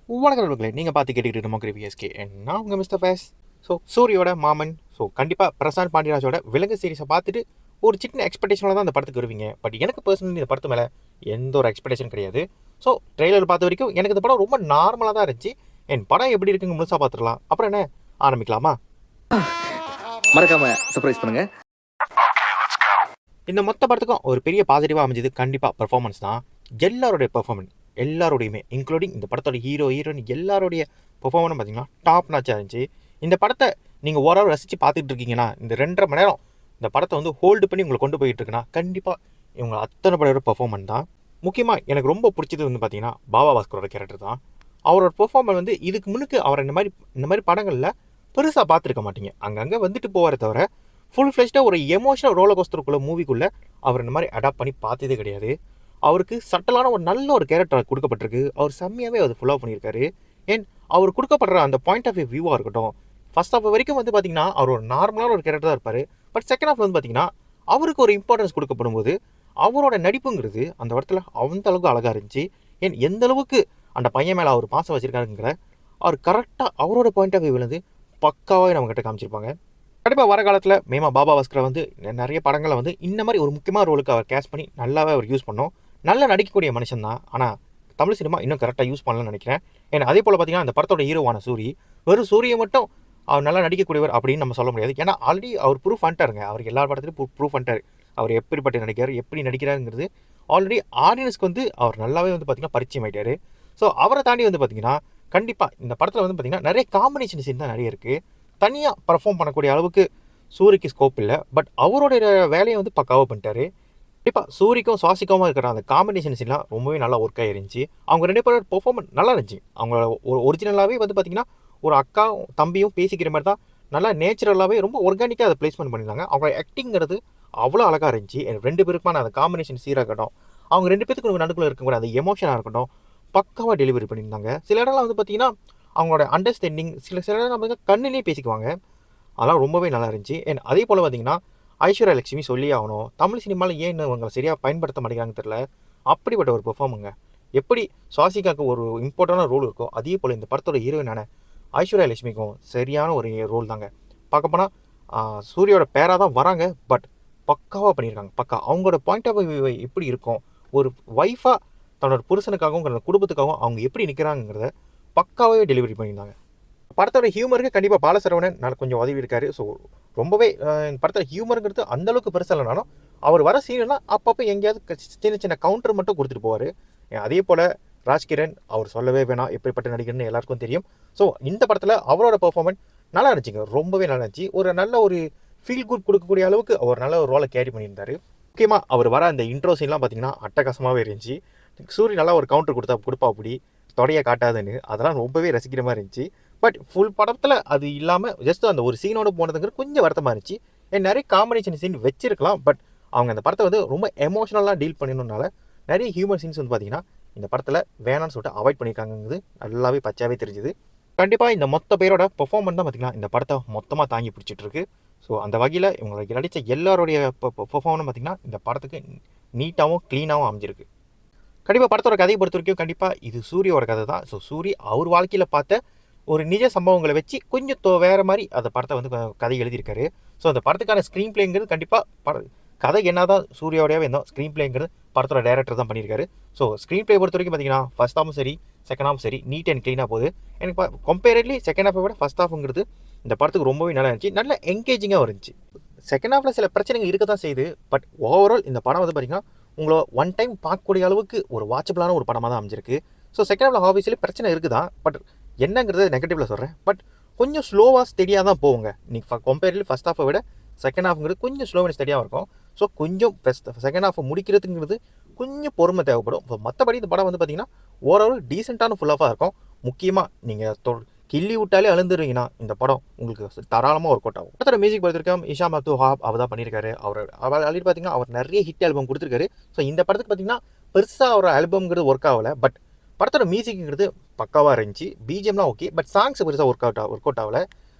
வணக்கம் நண்பர்களே, நீங்கள் பார்த்து கேட்டுக்கிட்டு நம்ம விஎஸ்கே நான் உங்கள் மிஸ்டர் ஃபேஸ். ஸோ சூரியோட மாமன். ஸோ கண்டிப்பாக பிரசாந்த் பாண்டியராஜோட விலங்கு சீரிஸை பார்த்துட்டு ஒரு சின்ன எக்ஸ்பெக்டேஷனில் தான் அந்த படத்துக்கு வருவீங்க. பட் எனக்கு பர்சனலி இந்த படத்து மேலே எந்த ஒரு எக்ஸ்பெக்டேஷன் கிடையாது. ஸோ ட்ரெய்லர் பார்த்த வரைக்கும் எனக்கு இந்த படம் ரொம்ப நார்மலாக தான் இருந்துச்சு. என் படம் எப்படி இருக்குங்க முழுசாக பார்த்துடலாம். அப்புறம் என்ன, ஆரம்பிக்கலாமா? மறக்காம சர்ப்ரைஸ் பண்ணுங்க. இந்த மொத்த படத்துக்கும் ஒரு பெரிய பாசிட்டிவாக அமைஞ்சது கண்டிப்பாக பெர்ஃபார்மன்ஸ் தான். எல்லாருடைய பெர்ஃபார்மன்ஸ் எல்லாரோடையுமே, இன்க்ளூடிங் இந்த படத்தோட ஹீரோ ஹீரோயின் எல்லாருடைய பெர்ஃபார்மன்ஸ் பார்த்தீங்கன்னா டாப் நாச்சாக இருந்துச்சு. இந்த படத்தை நீங்கள் ஓரளவு ரசித்து பார்த்துட்டு இருக்கீங்கன்னா, இந்த 2.5 மணி நேரம் இந்த படத்தை வந்து ஹோல்டு பண்ணி உங்களை கொண்டு போயிட்டு இருக்குன்னா, கண்டிப்பாக இவங்க அத்தனை படையோட பெர்ஃபார்மன்ஸ் தான். முக்கியமாக எனக்கு ரொம்ப பிடிச்சது வந்து பார்த்தீங்கன்னா பாபா பாஸ்கரோட கேரக்டர் தான். அவரோட பெர்ஃபார்மன்ஸ் வந்து இதுக்கு முன்னுக்கு அவர் இந்த மாதிரி படங்களில் பெருசாக பார்த்துருக்க மாட்டீங்க. அங்கங்கே வந்துட்டு போவாரே தவிர ஃபுல் ஃப்ளெஷ்டாக ஒரு எமோஷனல் ரோலர் கோஸ்டருக்குள்ள மூவிக்குள்ளே அவர் இந்த மாதிரி அடாப்ட் பண்ணி பார்த்ததே கிடையாது. அவருக்கு சட்டலான ஒரு நல்ல ஒரு கேரக்டர் கொடுக்கப்பட்டிருக்கு. அவர் செம்மையாகவே அது ஃபுல்லாக பண்ணியிருக்காரு. ஏன் அவர் கொடுக்கப்படுற அந்த பாயிண்ட் ஆஃப் வியூவாக இருக்கட்டும், ஃபர்ஸ்ட் ஹாஃப் வரைக்கும் வந்து பார்த்தீங்கன்னா அவர் ஒரு நார்மலான ஒரு கேரக்டர் தான் இருப்பார். பட் செகண்ட் ஹாஃப் வந்து பார்த்தீங்கன்னா அவருக்கு ஒரு இம்பார்ட்டன்ஸ் கொடுக்கப்படும் போது அவரோட நடிப்புங்கிறது அந்த இடத்துல அந்த அளவுக்கு அழகாக இருந்துச்சு. ஏன் எந்த அளவுக்கு அந்த பையன் மேலே அவர் பாசம் வச்சிருக்காருங்கிற அவர் கரெக்டாக அவரோட பாயிண்ட் ஆஃப் வியூவிலேருந்து பக்காவாக நம்மக்கிட்ட காமிச்சிருப்பாங்க. கண்டிப்பாக வர காலத்தில் மேமா பாபா பாஸ்கரை வந்து நிறைய படங்களை வந்து இந்த மாதிரி ஒரு முக்கியமான ரோலுக்கு அவர் கேஷ் பண்ணி நல்லாவே அவர் யூஸ் பண்ணோம். நல்லா நடிக்கக்கூடிய மனுஷன் தான். ஆனால் தமிழ் சினிமா இன்னும் கரெக்டாக யூஸ் பண்ணலன்னு நினைக்கிறேன். ஏன்னா அதே போல் பார்த்தீங்கன்னா அந்த படத்தோட ஹீரோவான சூரி, வெறும் சூரியை மட்டும் அவர் நல்லா நடிக்கக்கூடியவர் அப்படின்னு நம்ம சொல்ல முடியாது. ஏன்னா ஆல்ரெடி அவர் ப்ரூஃப் பண்ணிட்டாருங்க. அவருக்கு எல்லா படத்துலையும் ப்ரூஃப் பண்ணிட்டார். அவர் எப்படிப்பட்ட நடிக்கிறார், எப்படி நடிக்கிறாருங்கிறது ஆல்ரெடி ஆடியன்ஸ்க்கு வந்து அவர் நல்லாவே வந்து பார்த்திங்கன்னா பரிச்சயம் ஆகிட்டார். ஸோ அவரை தாண்டி வந்து பார்த்திங்கன்னா கண்டிப்பாக இந்த படத்தில் வந்து பார்த்திங்கன்னா நிறைய காம்பினேஷன் சீன் தான் நிறைய இருக்குது. தனியாக பர்ஃபார்ம் பண்ணக்கூடிய அளவுக்கு சூரிக்கு ஸ்கோப் இல்லை. பட் அவருடைய வேலையை வந்து பக்காவாக பண்ணிட்டாரு. கண்டிப்பாக சூரிக்கும் சுவாசிக்காமல் இருக்கிற அந்த காம்பினேஷன் சீன்லாம் ரொம்பவே நல்லா ஒர்க் ஆகிருந்துச்சு. அவங்க 2 பேரோட பெர்ஃபார்மன்ஸ் நல்லா இருந்துச்சு. அவங்க ஒரு ஒரிஜினலாகவே வந்து பார்த்திங்கன்னா ஒரு அக்கா தம்பியும் பேசிக்கிற மாதிரி தான் நல்லா நேச்சுரலாகவே ரொம்ப ஒர்கானிக்காக அதை பிளேஸ்மெண்ட் பண்ணியிருந்தாங்க. அவங்க ஆக்டிங்கிறது அவ்வளோ அழகாக இருந்துச்சு. 2 பேருக்குமான அந்த காம்பினேஷன் சீராக இருக்கட்டும், அவங்க 2 பேருக்கு நடுக்குள்ள இருக்கக்கூடிய அந்த எமோஷனாக இருக்கட்டும், பக்காவாக டெலிவரி பண்ணியிருந்தாங்க. சில இடம்லாம் வந்து பார்த்திங்கன்னா அவங்களோட அண்டர்ஸ்டாண்டிங் சில இடம் நம்ம கண்ணிலே பேசிக்குவாங்க. அதெல்லாம் ரொம்பவே நல்லா இருந்துச்சு. அண்ட் அதே போல் பார்த்திங்கன்னா ஐஸ்வர்யா லட்சுமி சொல்லி ஆகணும். தமிழ் சினிமாவில் ஏன் இவங்க சரியாக பயன்படுத்த மாட்டேங்கிறாங்கன்னு தெரியல. அப்படிப்பட்ட ஒரு பெர்ஃபார்முங்க. எப்படி சுவாசிக்காக்கு ஒரு இம்பார்ட்டண்டான ரோல் இருக்கோ, அதே போல் இந்த படத்தோட ஹீரோயினான ஐஸ்வர்யா லட்சுமிக்கும் சரியான ஒரு ரோல் தாங்க. பார்க்க போனால் சூரியோட பேராக தான் வராங்க. பட் பக்காவாக பண்ணியிருக்காங்க. பக்கா அவங்களோட பாயிண்ட் ஆஃப் வியூ எப்படி இருக்கும், ஒரு ஒய்ஃபாக தன்னோட புருஷனுக்காகவும் தன்னோட குடும்பத்துக்காகவும் அவங்க எப்படி நிற்கிறாங்கிறத பக்காவே டெலிவரி பண்ணியிருந்தாங்க. படத்தோட ஹியூமருக்கு கண்டிப்பாக பாலசரவணன் நான் கொஞ்சம் உதவி இருக்காரு. ஸோ ரொம்பவே படத்தோட ஹியூமருங்கிறது அந்தளவுக்கு பெருசாக இல்லைனாலும் அவர் வர சீன்லாம் அப்பப்போ எங்கேயாவது சின்ன சின்ன கவுண்டர் மட்டும் கொடுத்துட்டு போவார். அதே போல் ராஜ்கிரண் அவர் சொல்லவே வேணாம், எப்படிப்பட்ட நடிகர்னு எல்லாருக்கும் தெரியும். ஸோ இந்த படத்தில் அவரோட பெர்ஃபார்மன்ஸ் நல்லா இருந்துச்சுங்க, ரொம்பவே நல்லா இருந்துச்சு. ஒரு நல்ல ஒரு ஃபீல் குட் கொடுக்கக்கூடிய அளவுக்கு அவர் நல்ல ஒரு ரோலை கேரி பண்ணியிருந்தார். முக்கியமாக அவர் வர அந்த இன்ட்ரோ சீன்லாம் பார்த்தீங்கன்னா அட்டகாசமாகவே இருந்துச்சு. சூரி நல்லா ஒரு கவுண்டர் கொடுப்பா அப்படி தொடையை காட்டாதுன்னு அதெல்லாம் ரொம்பவே ரசிக்கிற மாதிரி இருந்துச்சு. பட் ஃபுல் படத்தில் அது இல்லாமல் ஜஸ்ட் அந்த ஒரு சீனோடு போனதுங்கிறது கொஞ்சம் வருத்தமாக இருந்துச்சு. நிறைய காம்பினேஷன் சீன் வச்சிருக்கலாம். பட் அவங்க அந்த படத்தை வந்து ரொம்ப எமோஷனலாக டீல் பண்ணணுனால நிறைய ஹியூமன் சீன்ஸ் வந்து பார்த்திங்கன்னா இந்த படத்தில் வேணான்னு சொல்லிட்டு அவாய்ட் பண்ணியிருக்காங்கிறது நல்லாவே பச்சாவே தெரிஞ்சுது. கண்டிப்பாக இந்த மொத்த பேரோட பெர்ஃபார்மன்ஸ் தான் பார்த்திங்கன்னா இந்த படத்தை மொத்தமாக தாங்கி பிடிச்சிட்ருக்கு. ஸோ அந்த வகையில் இவங்களுக்கு நடித்த எல்லாருடைய பெர்ஃபார்மன்ஸ் பார்த்திங்கன்னா இந்த படத்துக்கு நீட்டாகவும் க்ளீனாகவும் அமைஞ்சிருக்கு. கண்டிப்பாக படத்தோட கதையை பொறுத்த வரைக்கும் கண்டிப்பாக இது சூரியோட கதை தான். ஸோ சூரி அவர் வாழ்க்கையில் பார்த்த ஒரு நிஜ சம்பவங்களை வச்சு கொஞ்சம் வேறு மாதிரி அந்த படத்தை வந்து கதை எழுதியிருக்காரு. ஸோ அந்த படத்துக்கான ஸ்க்ரீன் பிளேங்கிறது கண்டிப்பாக கதை என்ன தான் சூரியோடையாவே இருந்தோம், ஸ்க்ரீன் பிளேங்கிறது படத்தோட டேரக்டர் தான் பண்ணியிருக்காரு. ஸோ ஸ்க்ரீன் பிளே பொறுத்த வரைக்கும் பார்த்தீங்கன்னா ஃபர்ஸ்ட் ஹாஃபும் சரி செகண்ட் ஹாஃப் சரி நீட் அண்ட் க்ளீனாக போகுது. எனக்கு கம்பேரட்லி செகண்ட் ஹாஃபை விட ஃபர்ஸ்ட் ஹாஃபுங்கிறது இந்த படத்துக்கு ரொம்பவே நல்லா இருந்துச்சு, நல்ல என்கேஜிங்காக இருந்துச்சு. செகண்ட் ஹாஃபில் சில பிரச்சனைகள் இருக்க தான் செய்யுது. பட் ஓவரால் இந்த படம் வந்து பார்த்திங்கன்னா உங்களை ஒன் டைம் பார்க்கக்கூடிய அளவுக்கு ஒரு வாட்சபிளான ஒரு படமாக தான் அமைஞ்சிருக்கு. ஸோ செகண்ட் ஹாஃபில் ஆஃபீஸில் பிரச்சனை இருக்குது தான். பட் என்னங்கிறது நெகட்டிவில் சொல்கிறேன். பட் கொஞ்சம் ஸ்லோவாக ஸ்டெடியாக தான் போகுங்க. நீங்கள் கம்பேரில் ஃபஸ்ட் ஹாஃபை விட செகண்ட் ஹாஃப்ங்கிறது கொஞ்சம் ஸ்லோ அண்ட் ஸ்டெடியாக இருக்கும். ஸோ கொஞ்சம் செகண்ட் ஹாஃபை முடிக்கிறதுங்கிறது கொஞ்சம் பொறுமை தேவைப்படும். ஸோ மற்றபடி இந்த படம் வந்து பார்த்திங்கன்னா ஓரளவு டீசெண்டான ஃபுல் ஹாஃபாக இருக்கும். முக்கியமாக நீங்கள் கிள்ளி விட்டாலே அழுந்துருவீங்கன்னா இந்த படம் உங்களுக்கு தாராளமாக ஒர்க் அவுட் ஆகும். படத்தோட மியூசிக் பார்த்துருக்கோம், இஷா மத்து ஹாப் அவர் தான் பண்ணியிருக்காரு. அவர் ஆல்ரெடி பார்த்தீங்கன்னா அவர் நிறைய ஹிட் ஆல்பம் கொடுத்துருக்காரு. ஸோ இந்த படத்துக்கு பார்த்தீங்கன்னா பெருசாக அவர் ஆல்பம்ங்கிறது ஒர்க் ஆகலை. பட் படத்தோட மியூசிக்ங்கிறது பக்காவாக இருந்துச்சு. பிஜிஎம்லாம் ஓகே, பட் சாங்ஸ் பெருசாக ஒர்க் அவுட் ஆகலை.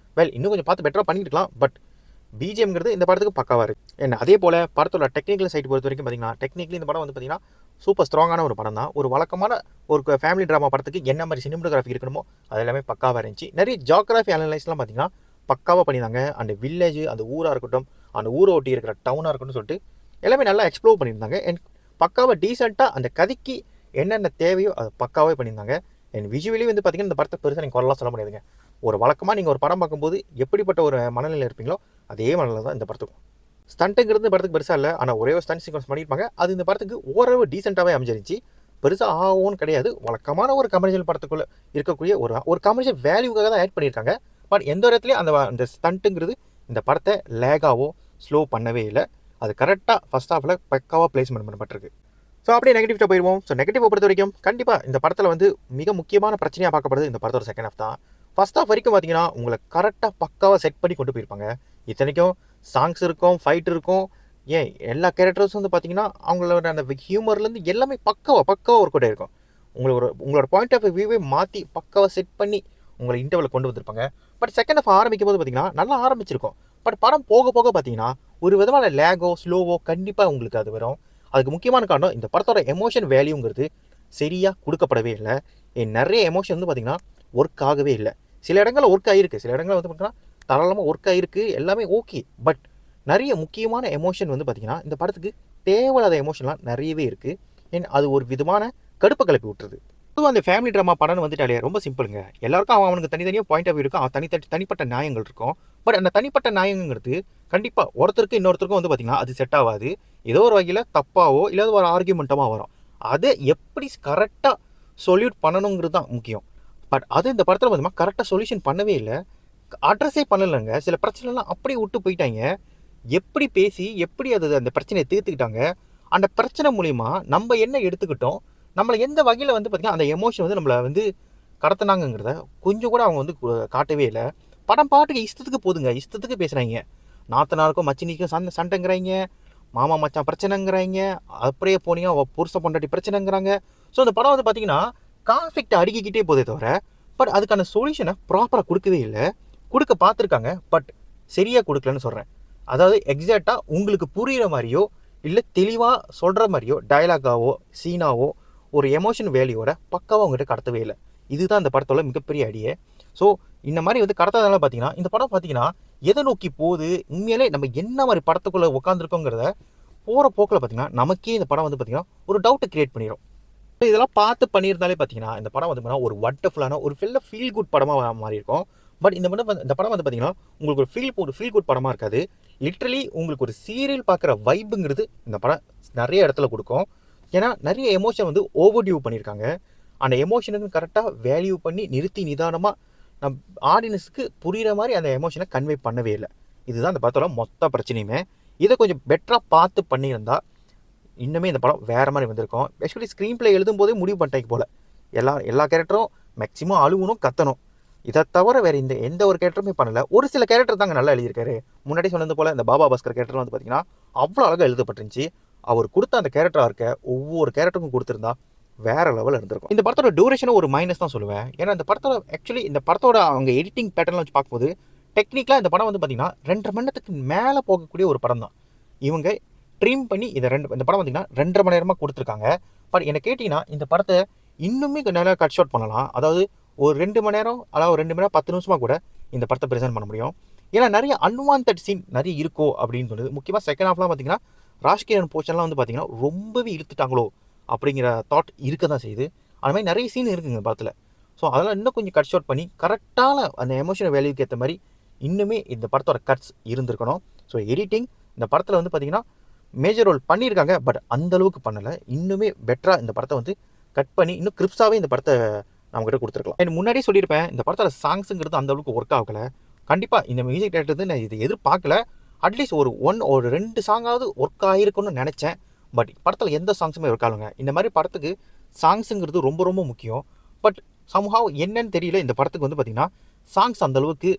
இன்னும் கொஞ்சம் பார்த்து பெட்டராக பண்ணியிருக்கலாம். பட் பிஜிஎம்ங்கிறது இந்த படத்துக்கு பக்காவாக இருக்குது. அதே போல் படத்தோட டெக்னிக்கல் சைட் பொறுத்த வரைக்கும் பார்த்தீங்கன்னா டெக்னிக்கலி இந்த படம் வந்து பார்த்திங்கன்னா சூப்பர் ஸ்ட்ராங்கான ஒரு படம் தான். ஒரு வழக்கமான ஒரு ஃபேமிலி ட்ராமா படத்துக்கு என்ன மாதிரி சினிமோகிராஃபி இருக்கணுமோ அது எல்லாமே பக்காவாக இருந்துச்சு. நிறைய ஜியோகிராஃபி அனலைஸ்லாம் பார்த்தீங்கன்னா பக்காவாக பண்ணியிருந்தாங்க. அந்த வில்லேஜ், அந்த ஊராக இருக்கட்டும், அந்த ஊரை ஒட்டி இருக்கிற டவுனாக இருக்கட்டும் சொல்லிட்டு எல்லாமே நல்லா எக்ஸ்ப்ளோர் பண்ணியிருந்தாங்க. அண்ட் பக்காவாக டீசெண்டாக அந்த கதைக்கு என்னென்ன தேவையோ அதை பக்காவே பண்ணியிருந்தாங்க. அண்ட் விஜுவலி வந்து பார்த்தீங்கன்னா இந்த படத்தை பெருசாக நீங்கள் குறலாம் சொல்ல முடியாதுங்க. ஒரு வழக்கமாக நீங்கள் ஒரு படம் பார்க்கும்போது எப்படிப்பட்ட ஒரு மனநிலையில் இருப்பீங்களோ அதே மனநிலை தான் இந்த படத்துக்கும். ஸ்டண்ட்டுங்கிறது இந்த படத்துக்கு பெருசாக இல்லை, ஆனால் ஒரே ஒரு ஸ்டண்ட் சீக்வன்ஸ் பண்ணியிருப்பாங்க. அது இந்த படத்துக்கு ஓரளவு டீசெண்டாகவே அமைஞ்சிருந்துச்சு. பெருசாக ஆகும்னு கிடையாது. வழக்கமான ஒரு கமர்ஷியல் படத்துக்குள்ளே இருக்கக்கூடிய ஒரு கமர்ஷியல் வேல்யூக்காக தான் ஆட் பண்ணியிருக்காங்க. பட் எந்த ஒரு இடத்துலையும் அந்த ஸ்டண்ட்டுங்கிறது இந்த படத்தை லேகாவோ ஸ்லோ பண்ணவே இல்லை. அது கரெக்டாக ஃபஸ்ட் ஹாஃபில் பக்காவாக பிளேஸ்மெண்ட் பண்ணப்பட்டிருக்கு. ஸோ அப்படியே நெகட்டிவ்ட்ட போயிடுவோம். ஸோ நெகட்டிவ் பொறுத்த வரைக்கும் கண்டிப்பாக இந்த படத்தில் வந்து மிக முக்கியமான பிரச்சனையாக பார்க்கப்படுது இந்த படத்தோட செகண்ட் ஹாஃப் தான். ஃபஸ்ட் ஹாஃப் வரைக்கும் பார்த்தீங்கன்னா உங்களை கரெக்டாக பக்காவாக செட் பண்ணி கொண்டு போயிருப்பாங்க. இத்தனைக்கும் சாங்ஸ் இருக்கும், ஃபைட் இருக்கும், ஏன் எல்லா கேரக்டர்ஸும் வந்து பார்த்தீங்கன்னா அவங்களோட அந்த ஹியூமர்லேருந்து எல்லாமே பக்காவாக ஒர்க் அவுட் ஆயிருக்கும். உங்களோட பாயிண்ட் ஆஃப் வியூவே மாற்றி பக்காவாக செட் பண்ணி உங்களை இன்டர்வலில் கொண்டு வந்திருப்பாங்க. பட் செகண்ட் ஹாஃப் ஆரம்பிக்கும் போது பார்த்தீங்கன்னா நல்லா ஆரம்பிச்சிருக்கும். பட் படம் போக போக பார்த்தீங்கன்னா ஒரு விதமான லேகோ ஸ்லோவோ கண்டிப்பாக உங்களுக்கு அது வரும். அதுக்கு முக்கியமான காரணம் இந்த படத்தோட எமோஷன் வேல்யூங்கிறது சரியாக கொடுக்கப்படவே இல்லை. நிறைய எமோஷன் வந்து பார்த்திங்கன்னா ஒர்க் ஆகவே இல்லை. சில இடங்களில் ஒர்க் ஆகிருக்கு, சில இடங்களில் வந்து பார்த்திங்கன்னா தாராளமாக ஒர்க் ஆகிருக்கு, எல்லாமே ஓகே. பட் நிறைய முக்கியமான எமோஷன் வந்து பார்த்திங்கன்னா இந்த படத்துக்கு தேவையில்லாத எமோஷன்லாம் நிறையவே இருக்குது. அது ஒரு விதமான கடுப்பை கிளப்பி விட்டுருது. பொதுவாக அந்த ஃபேமிலி ட்ராமா படம்னு வந்துட்டாலே ரொம்ப சிம்பிளுங்க. எல்லாருக்கும் அவனுக்கு தனித்தனியாக பாயிண்ட் ஆஃப் வியூ இருக்கும், தனிப்பட்ட நியாயங்கள் இருக்கும். பட் அந்த தனிப்பட்ட நியாயங்கிறது கண்டிப்பாக ஒருத்தருக்கு இன்னொருத்தருக்கும் வந்து பார்த்திங்கன்னா அது செட் ஆகாது. ஏதோ ஒரு வகையில் தப்பாவோ இல்லை ஒரு ஆர்கியூமெண்ட்டமாக வரும். அதை எப்படி கரெக்டாக சொல்யூட் பண்ணணுங்கிறது தான் முக்கியம். பட் அது இந்த படத்தில் பார்த்தீங்கன்னா கரெக்டாக சொல்யூஷன் பண்ணவே இல்லை, அட்ரஸே பண்ணலைங்க. சில பிரச்சனைலாம் அப்படியே விட்டு போயிட்டாங்க. எப்படி பேசி எப்படி அந்த பிரச்சனையை தீர்த்துக்கிட்டாங்க, அந்த பிரச்சனை மூலிமா நம்ம என்ன எடுத்துக்கிட்டோம், நம்மளை எந்த வகையில் வந்து பார்த்திங்கன்னா அந்த எமோஷன் வந்து நம்மளை வந்து கடத்தினாங்கிறத கொஞ்சம் கூட அவங்க வந்து காட்டவே இல்லை. படம் பாட்டுக்கு இஷ்டத்துக்கு போதுங்க, இஷ்டத்துக்கு பேசுகிறாங்க. நாத்தனாருக்கும் மச்சினிக்கும் சண்டைங்கிறாங்க, மாமா மச்சான் பிரச்சனைங்கிறாங்க, அப்படியே போனீங்கன்னா புருஷ பொண்டாட்டி பிரச்சனைங்கிறாங்க. ஸோ அந்த படம் வந்து பார்த்திங்கன்னா கான்ஃப்ளிக்ட் அடுக்கிக்கிட்டே போதே தவிர பட் அதுக்கான சொல்யூஷனை ப்ராப்பராக கொடுக்கவே இல்லை. கொடுக்க பார்த்துருக்காங்க, பட் சரியாக கொடுக்கலன்னு சொல்கிறேன். அதாவது எக்ஸாக்டாக உங்களுக்கு புரிகிற மாதிரியோ இல்லை தெளிவாக சொல்கிற மாதிரியோ டயலாகாவோ சீனாவோ ஒரு எமோஷன் வேல்யூவோட பக்காவாக அவங்ககிட்ட கடத்தவே இல்லை. இதுதான் இந்த படத்தோட மிகப்பெரிய அடியே. ஸோ இந்த மாதிரி வந்து கடத்ததுனால பார்த்தீங்கன்னா இந்த படம் பார்த்தீங்கன்னா எதை நோக்கி போகுது, உண்மையிலே நம்ம என்ன மாதிரி படத்துக்குள்ளே உட்காந்துருக்கோங்கிறத போகிற போக்கில் பார்த்தீங்கன்னா நமக்கே இந்த படம் வந்து பார்த்திங்கன்னா ஒரு டவுட்டை க்ரியேட் பண்ணிடும். இதெல்லாம் பார்த்து பண்ணியிருந்தாலே பார்த்தீங்கன்னா இந்த படம் வந்து ஒரு வண்டர்ஃபுல்லான ஒரு ஃபீல் குட் படமாக மாறி இருக்கும். பட் இந்த படம் வந்து பார்த்தீங்கன்னா உங்களுக்கு ஒரு ஃபீல் குட் படமாக இருக்காது. லிட்ரலி உங்களுக்கு ஒரு சீரியல் பார்க்குற வைப்புங்கிறது இந்த படம் நிறைய இடத்துல கொடுக்கும். ஏன்னா நிறைய எமோஷன் வந்து ஓவர் டியூ பண்ணியிருக்காங்க. அந்த எமோஷனுக்கு கரெக்டாக வேல்யூ பண்ணி நிறுத்தி நிதானமாக நம் ஆடியன்ஸுக்கு புரிகிற மாதிரி அந்த எமோஷனை கன்வே பண்ணவே இல்லை. இதுதான் இந்த படத்தோட மொத்த பிரச்சனையுமே. இதை கொஞ்சம் பெட்டராக பார்த்து பண்ணியிருந்தால் இன்னுமே இந்த படம் வேறு மாதிரி வந்திருக்கும். ஆக்சுவலி ஸ்க்ரீன் பிளே எழுதும்போதே முடிவு பண்ணிட்டாங்க போல் எல்லா கேரக்டரும் மேக்ஸிமம் அழுவணும், கத்தணும். இதை தவிர வேறு எந்த ஒரு கேரக்டருமே பண்ணலை. ஒரு சில கேரக்டர் தாங்க நல்லா எழுதியிருக்காரு. முன்னாடி சொன்னது போல் இந்த பாபா பாஸ்கர் கேரக்டர் வந்து பார்த்திங்கன்னா அவ்வளோ அழகாக எழுதப்பட்டுருந்துச்சு. அவர் கொடுத்த அந்த கேரக்டராக இருக்க ஒவ்வொரு கேரக்டருக்கும் கொடுத்துருந்தா வேறு லெவலில் இருந்திருக்கும். இந்த படத்தோட டியூரேஷனும் ஒரு மைனஸ் தான் சொல்லுவேன். ஏன்னா இந்த படத்தோட அவங்க எடிட்டிங் பேட்டர்லாம் வச்சு பார்க்கும்போது டெக்னிக்கலாக இந்த படம் வந்து பார்த்திங்கன்னா 2.5 மணி நேரத்துக்கு மேலே போகக்கூடிய ஒரு படம் தான். இவங்க ட்ரீம் பண்ணி இந்த படம் பார்த்திங்கன்னா 2.5 மணி நேரமாக கொடுத்துருக்காங்க. பட் என்னை கேட்டிங்கன்னா இந்த படத்தை இன்னுமே நல்லா கட் ஷார்ட் பண்ணலாம். அதாவது ஒரு 2 மணி நேரம், அதாவது 2 மணி நேரம் 10 நிமிஷமாக கூட இந்த படத்தை ப்ரெசென்ட் பண்ண முடியும். ஏன்னா நிறைய அன்வான்ட் சீன் நிறைய இருக்கோ அப்படின்னு தோணுது. முக்கியமாக செகண்ட் ஹாஃப்லாம் பார்த்திங்கன்னா ராஜ்கிரண் போர்ஷன்லாம் வந்து பார்த்திங்கன்னா ரொம்பவே இழுத்துட்டாங்களோ அப்படிங்கிற தாட் இருக்க தான் செய்யுது. அது மாதிரி நிறைய சீன் இருக்குங்க படத்தில். ஸோ அதெல்லாம் இன்னும் கொஞ்சம் கட் ஷார்ட் பண்ணி கரெக்டான அந்த எமோஷனல் வேல்யூக்கு ஏற்ற மாதிரி இன்னுமே இந்த படத்தோட கட்ஸ் இருந்திருக்கணும். ஸோ எடிட்டிங் இந்த படத்தில் வந்து பார்த்திங்கன்னா மேஜர் ரோல் பண்ணியிருக்காங்க, பட் அந்தளவுக்கு பண்ணலை. இன்னுமே பெட்டராக இந்த படத்தை வந்து கட் பண்ணி இன்னும் கிரிப்ஸாகவே இந்த படத்தை நம்மகிட்ட கொடுத்துருக்கலாம். எனக்கு முன்னாடியே சொல்லியிருப்பேன், இந்த படத்தோட சாங்ஸுங்கிறது அந்தளவுக்கு ஒர்க் ஆகலை. கண்டிப்பாக இந்த மியூசிக் டேரக்டர் நான் இதை எதிர்பார்க்கல. அட்லீஸ்ட் ஒரு 2 சாங்காவது ஒர்க் ஆகிருக்குன்னு நினச்சேன். பட் படத்தில் எந்த சாங்ஸுமே ஒர்க் ஆகலைங்க. இந்த மாதிரி படத்துக்கு சாங்ஸுங்கிறது ரொம்ப ரொம்ப முக்கியம். பட் சம்ஹாவ் என்னன்னு தெரியல, இந்த படத்துக்கு வந்து பார்த்திங்கன்னா சாங்ஸ் அந்தளவுக்கு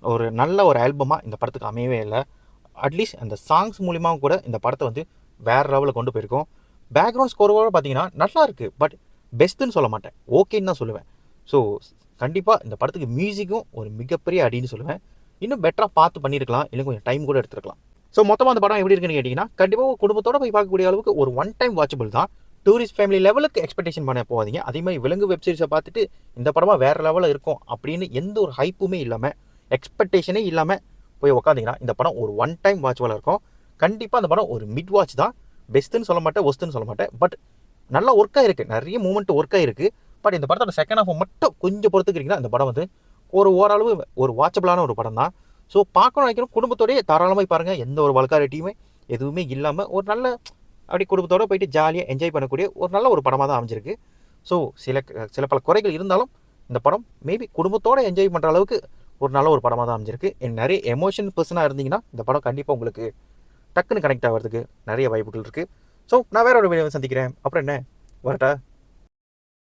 ஒரு நல்ல ஒரு ஆல்பமாக இந்த படத்துக்கு அமையவே இல்லை. அட்லீஸ்ட் அந்த சாங்ஸ் மூலிமா கூட இந்த படத்தை வந்து வேறு லெவலில் கொண்டு போயிருக்கோம். பேக்ரவுண்ட் ஸ்கோரோட பார்த்தீங்கன்னா நல்லா இருக்குது, பட் பெஸ்ட்டுன்னு சொல்ல மாட்டேன், ஓகேன்னு தான் சொல்லுவேன். ஸோ கண்டிப்பாக இந்த படத்துக்கு மியூசிக்கும் ஒரு மிகப்பெரிய அடின்னு சொல்லுவேன். இன்னும் பெட்டராக பார்த்து பண்ணியிருக்கலாம், இல்லை கொஞ்சம் டைம் கூட எடுத்துருக்கலாம். ஸோ மொத்தமாக அந்த படம் எப்படி இருக்குன்னு கேட்டிங்கன்னா கண்டிப்பாக குடும்பத்தோடு போய் பார்க்கக்கூடிய அளவுக்கு ஒரு ஒன் டைம் வாட்சபிள் தான். டூரிஸ்ட் ஃபேமிலி லெவலுக்கு எக்ஸ்பெக்டேஷன் பண்ண போகாதீங்க. அதே மாதிரி விலங்கு வெப் சீரிஸை பார்த்துட்டு இந்த படமாக வேறு லெவலில் இருக்கும் அப்படின்னு எந்த ஒரு ஹைப்புமே இல்லாமல், எக்ஸ்பெக்டேஷனே இல்லாமல் போய் உட்காந்திங்கன்னா இந்த படம் ஒரு ஒன் டைம் வாட்ச்வால் இருக்கும். கண்டிப்பாக அந்த படம் ஒரு மிட் வாட்ச் தான். பெஸ்ட்டுன்னு சொல்ல மாட்டேன், ஒஸ்ட்டுன்னு சொல்ல மாட்டேன். பட் நல்லா ஒர்க் ஆகிருக்கு, நிறைய மூமெண்ட் ஒர்க் ஆகிருக்கு. பட் இந்த படத்தோட செகண்ட் ஹாஃப் மட்டும் கொஞ்சம் பொறுத்துக்கிறீங்கன்னா இந்த படம் வந்து ஒரு ஓரளவு ஒரு வாட்சபிளான ஒரு படம் தான். ஸோ பார்க்கணும் நினைக்கிறோம், குடும்பத்தோடய தாராளமாக பாருங்கள். எந்த ஒரு வல்காரிட்டியுமே எதுவுமே இல்லாமல் ஒரு நல்ல அப்படி குடும்பத்தோடு போயிட்டு ஜாலியாக என்ஜாய் பண்ணக்கூடிய ஒரு நல்ல ஒரு படமாக தான் அமைஞ்சிருக்கு. ஸோ சில பல குறைகள் இருந்தாலும் இந்த படம் மேபி குடும்பத்தோடு என்ஜாய் பண்ணுற அளவுக்கு ஒரு நல்ல ஒரு படமாக தான் அமைஞ்சிருக்கு. நிறைய எமோஷன் பர்சனாக இருந்தீங்கன்னா இந்த படம் கண்டிப்பாக உங்களுக்கு டக்குன்னு கனெக்ட் ஆகிறதுக்கு நிறைய வாய்ப்புகள் இருக்குது. ஸோ நான் வேற ஒரு வீடியோவை சந்திக்கிறேன். அப்புறம் என்ன, வரட்டா?